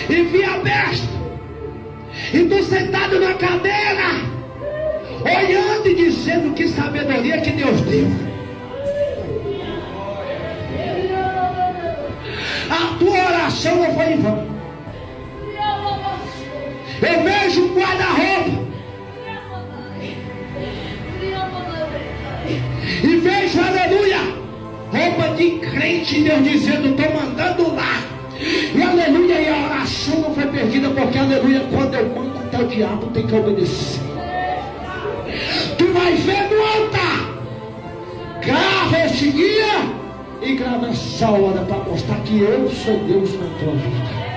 e vi a besta, e tu sentado na cadeira, olhando e dizendo que sabedoria que Deus deu. A tua oração não foi em vão. Eu vejo um guarda-roupa e vejo, aleluia, roupa de crente, Deus dizendo: estou mandando lá. E aleluia, e a oração não foi perdida, porque aleluia, quando eu mando, até o diabo tem que obedecer. Tu vai ver no altar, grava esse dia e grava essa hora para mostrar que eu sou Deus na tua vida.